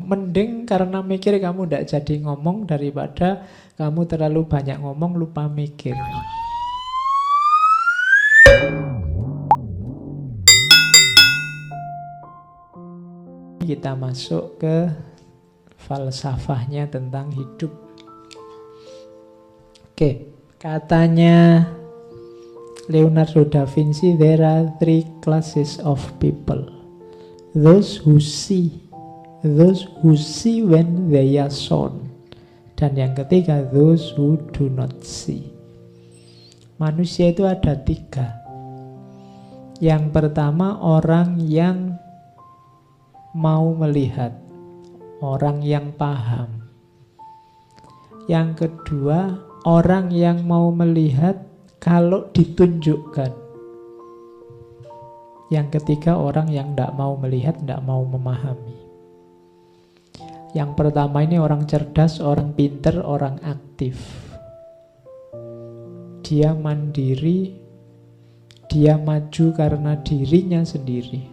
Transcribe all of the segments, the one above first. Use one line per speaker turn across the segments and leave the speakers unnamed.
Mending karena mikir kamu tidak jadi ngomong daripada kamu terlalu banyak ngomong lupa mikir. Kita masuk ke falsafahnya tentang hidup. Oke, katanya Leonardo da Vinci, there are three classes of people. Those who see when they are shown. Dan yang ketiga, those who do not see. Manusia itu ada tiga. Yang pertama, orang yang mau melihat, orang yang paham. Yang kedua, orang yang mau melihat kalau ditunjukkan. Yang ketiga, orang yang tidak mau melihat, tidak mau memahami. Yang pertama ini orang cerdas, orang pinter, orang aktif. Dia mandiri, dia maju karena dirinya sendiri.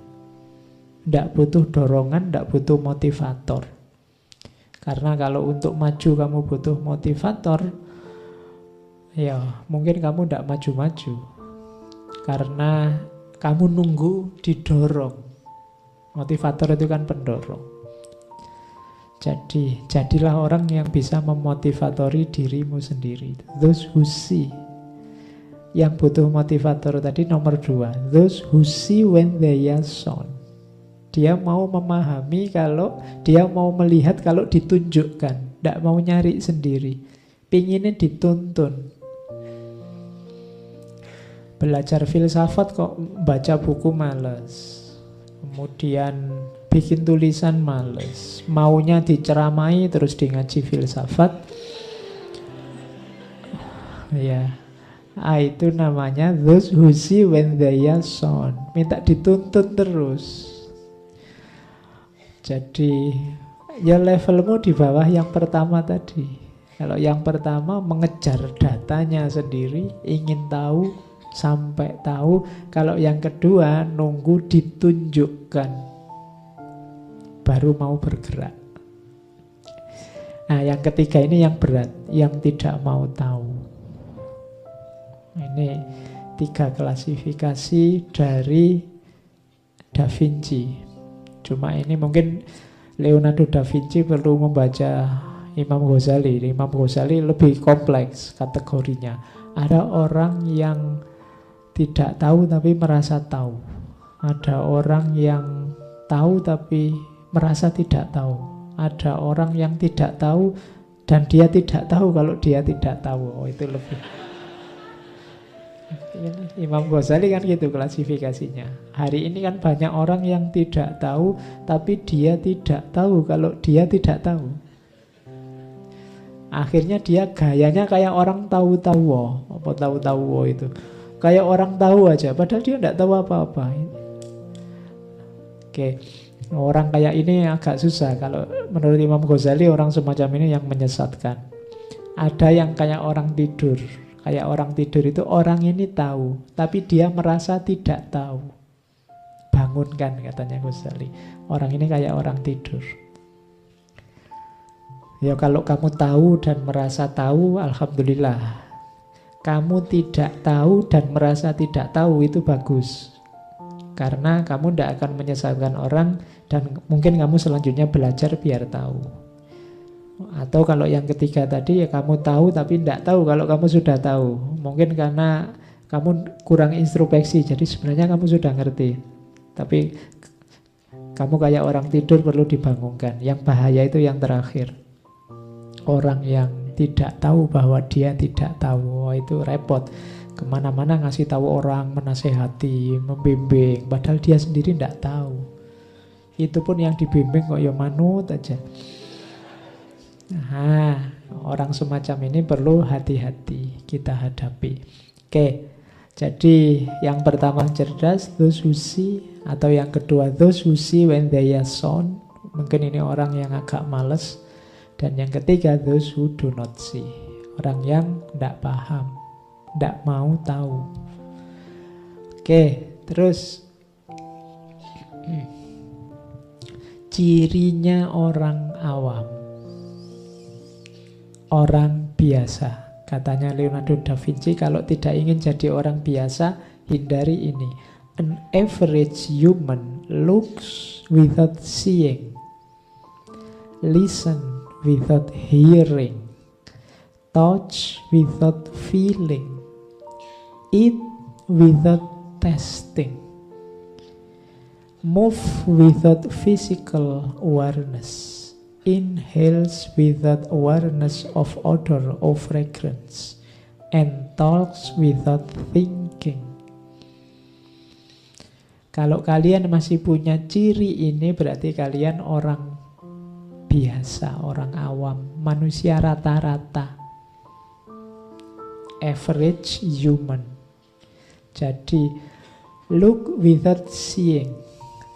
Tidak butuh dorongan, tidak butuh motivator. Karena kalau untuk maju kamu butuh motivator, ya mungkin kamu tidak maju-maju. Karena kamu nunggu didorong. Motivator itu kan pendorong. Jadi, jadilah orang yang bisa memotivatori dirimu sendiri. Those who see. Yang butuh motivator tadi nomor 2. Those who see when they are shown. Dia mau memahami kalau, dia mau melihat kalau ditunjukkan. Tidak mau nyari sendiri. Pinginnya dituntun. Belajar filsafat kok baca buku males. Kemudian bikin tulisan males. Maunya diceramai terus di ngaji filsafat. Ya, itu namanya those who see when they are shown. Minta dituntun terus. Jadi ya levelmu di bawah yang pertama tadi. Kalau yang pertama mengejar datanya sendiri, ingin tahu sampai tahu. Kalau yang kedua nunggu ditunjukkan, baru mau bergerak. Nah, yang ketiga ini yang berat, yang tidak mau tahu. Ini 3 klasifikasi dari Da Vinci. Cuma ini mungkin Leonardo da Vinci perlu membaca Imam Ghazali. Imam Ghazali lebih kompleks kategorinya. Ada orang yang tidak tahu tapi merasa tahu. Ada orang yang tahu tapi merasa tidak tahu. Ada orang yang tidak tahu dan dia tidak tahu kalau dia tidak tahu. Oh, itu lebih. Imam Ghazali kan gitu klasifikasinya. Hari ini kan banyak orang yang tidak tahu tapi dia tidak tahu kalau dia tidak tahu. Akhirnya dia gayanya kayak orang tahu-tahu. Apa tahu-tahu itu? Kayak orang tahu aja padahal dia tidak tahu apa-apa. Oke. Orang kayak ini agak susah. Kalau menurut Imam Ghazali orang semacam ini yang menyesatkan. Ada yang kayak orang tidur. Kayak orang tidur itu orang ini tahu, tapi dia merasa tidak tahu. Bangunkan katanya Ghazali. Orang ini kayak orang tidur. Ya kalau kamu tahu dan merasa tahu, alhamdulillah. Kamu tidak tahu dan merasa tidak tahu itu bagus. Karena kamu tidak akan menyesatkan orang dan mungkin kamu selanjutnya belajar biar tahu. Atau kalau yang ketiga tadi ya kamu tahu tapi tidak tahu kalau kamu sudah tahu. Mungkin karena kamu kurang introspeksi, jadi sebenarnya kamu sudah ngerti. Tapi kamu kayak orang tidur perlu dibangunkan. Yang bahaya itu yang terakhir. Orang yang tidak tahu bahwa dia tidak tahu. Oh, itu repot. Kemana-mana ngasih tahu orang, menasehati, membimbing. Padahal dia sendiri tidak tahu. Itu pun yang dibimbing kok ya manut aja. Nah, orang semacam ini perlu hati-hati kita hadapi. Oke, jadi yang pertama cerdas, those who see. Atau yang kedua, those who see when they are shown. Mungkin ini orang yang agak males. Dan yang ketiga, those who do not see. Orang yang tidak paham, tidak mau tahu. Oke, terus cirinya orang awam, orang biasa. Katanya Leonardo da Vinci, kalau tidak ingin jadi orang biasa, hindari ini. An average human looks without seeing, listen without hearing, touch without feeling, eat without tasting, move without physical awareness, inhales without awareness of odor or fragrance, and talks without thinking. Kalau kalian masih punya ciri ini, berarti kalian orang biasa, orang awam, manusia rata-rata, average human. Jadi look without seeing.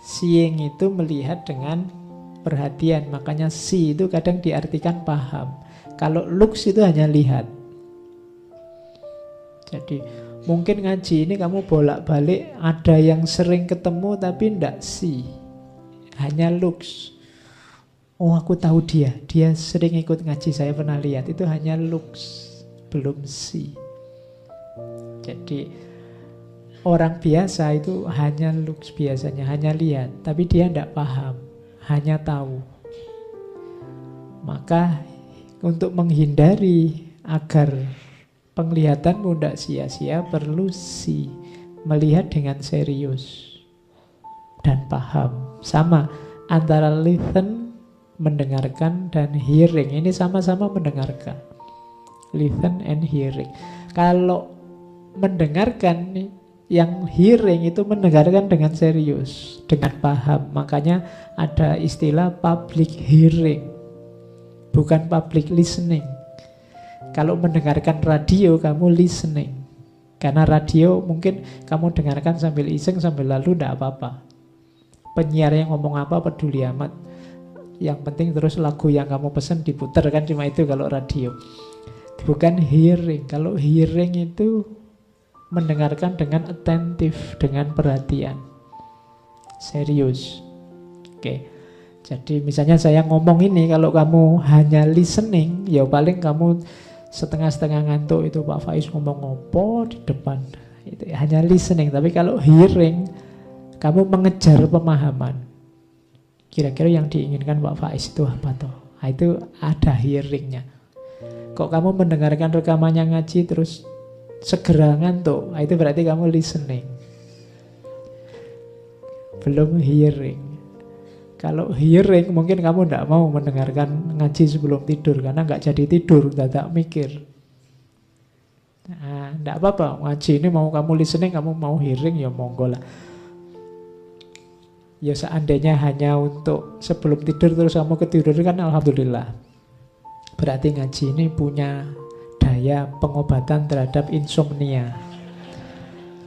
Seeing itu melihat dengan perhatian, makanya see itu kadang diartikan paham. Kalau looks itu hanya lihat. Jadi mungkin ngaji ini kamu bolak-balik, ada yang sering ketemu tapi ndak see, hanya looks. Oh, aku tahu dia sering ikut ngaji, saya pernah lihat. Itu hanya looks, belum see. Jadi orang biasa itu hanya looks, biasanya hanya lihat, tapi dia ndak paham, hanya tahu. Maka untuk menghindari agar penglihatanmu tidak sia-sia, perlu melihat dengan serius dan paham. Sama antara listen, mendengarkan, dan hearing. Ini sama-sama mendengarkan. Listen and hearing. Kalau mendengarkan, yang hearing itu mendengarkan dengan serius, dengan paham. Makanya ada istilah public hearing, bukan public listening. Kalau mendengarkan radio, kamu listening. Karena radio mungkin kamu dengarkan sambil iseng, sambil lalu, tidak apa-apa. Penyiar yang ngomong apa peduli amat. Yang penting terus lagu yang kamu pesen diputar, kan cuma itu kalau radio. Bukan hearing. Kalau hearing itu mendengarkan dengan attentif, dengan perhatian. Serius. Oke. Jadi misalnya saya ngomong ini, kalau kamu hanya listening, ya paling kamu setengah-setengah ngantuk. Itu Pak Faiz ngomong apa di depan, itu hanya listening. Tapi kalau hearing, kamu mengejar pemahaman. Kira-kira yang diinginkan Pak Faiz itu apa toh? Nah, itu ada hearingnya. Kok kamu mendengarkan rekamannya ngaji terus segera ngantuk, nah, itu berarti kamu listening, belum hearing. Kalau hearing mungkin kamu tidak mau mendengarkan ngaji sebelum tidur, karena nggak jadi tidur, dadak mikir. Nah, tidak apa-apa, ngaji ini mau kamu listening, kamu mau hearing, ya monggo lah. Ya seandainya hanya untuk sebelum tidur terus kamu ketiduran, kan alhamdulillah. Berarti ngaji ini punya daya pengobatan terhadap insomnia.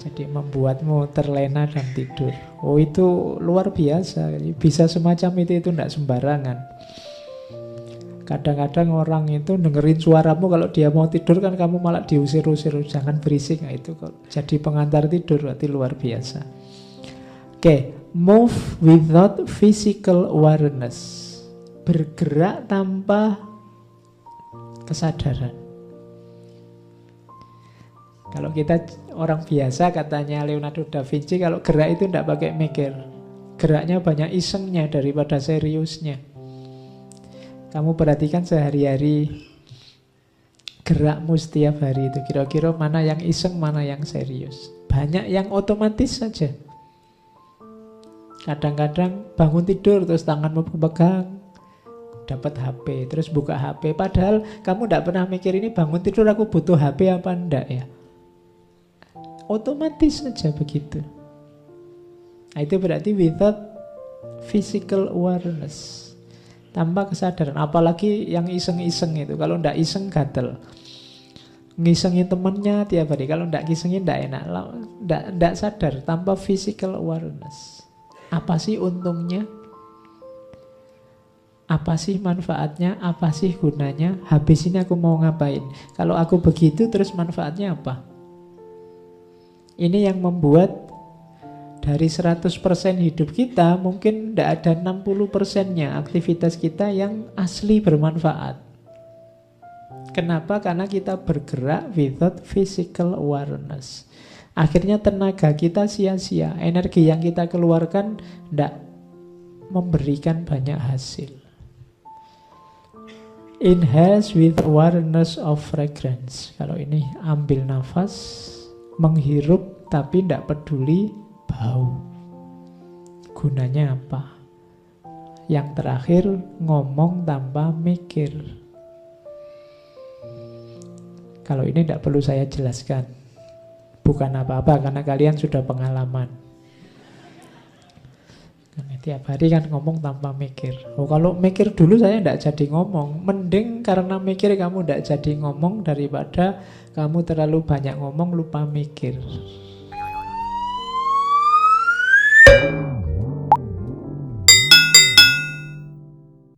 Jadi membuatmu terlena dan tidur. Oh, itu luar biasa. Bisa semacam itu tidak sembarangan. Kadang-kadang orang itu dengerin suaramu, kalau dia mau tidur kan kamu malah diusir-usir, jangan berisik. Nah, itu kalau jadi pengantar tidur berarti luar biasa. Oke, move without physical awareness. Bergerak tanpa kesadaran. Kalau kita orang biasa, katanya Leonardo da Vinci, kalau gerak itu tidak pakai mikir. Geraknya banyak isengnya daripada seriusnya. Kamu perhatikan sehari-hari gerakmu setiap hari itu, kira-kira mana yang iseng, mana yang serius. Banyak yang otomatis saja. Kadang-kadang bangun tidur terus tanganmu pegang, dapat HP, terus buka HP. Padahal kamu tidak pernah mikir, ini bangun tidur aku butuh HP apa enggak ya. Otomatis saja begitu. Nah, itu berarti without physical awareness, tanpa kesadaran. Apalagi yang iseng-iseng itu, kalau ndak iseng gatel. Ngisengin temennya tiap hari, kalau ndak ngisengin ndak enak. Ndak sadar, tanpa physical awareness. Apa sih untungnya? Apa sih manfaatnya? Apa sih gunanya? Habis ini aku mau ngapain? Kalau aku begitu, terus manfaatnya apa? Ini yang membuat Dari 100% hidup kita, mungkin tidak ada 60%-nya aktivitas kita yang asli bermanfaat. Kenapa? Karena kita bergerak without physical awareness. Akhirnya tenaga kita sia-sia, energi yang kita keluarkan tidak memberikan banyak hasil. Inhale with awareness of fragrance. Kalau ini ambil nafas, menghirup tapi tidak peduli bau. Gunanya apa? Yang terakhir, ngomong tanpa mikir. Kalau ini tidak perlu saya jelaskan. Bukan apa-apa karena kalian sudah pengalaman. Karena tiap hari kan ngomong tanpa mikir. Oh, kalau mikir dulu saya tidak jadi ngomong. Mending karena mikir kamu tidak jadi ngomong daripada kamu terlalu banyak ngomong lupa mikir.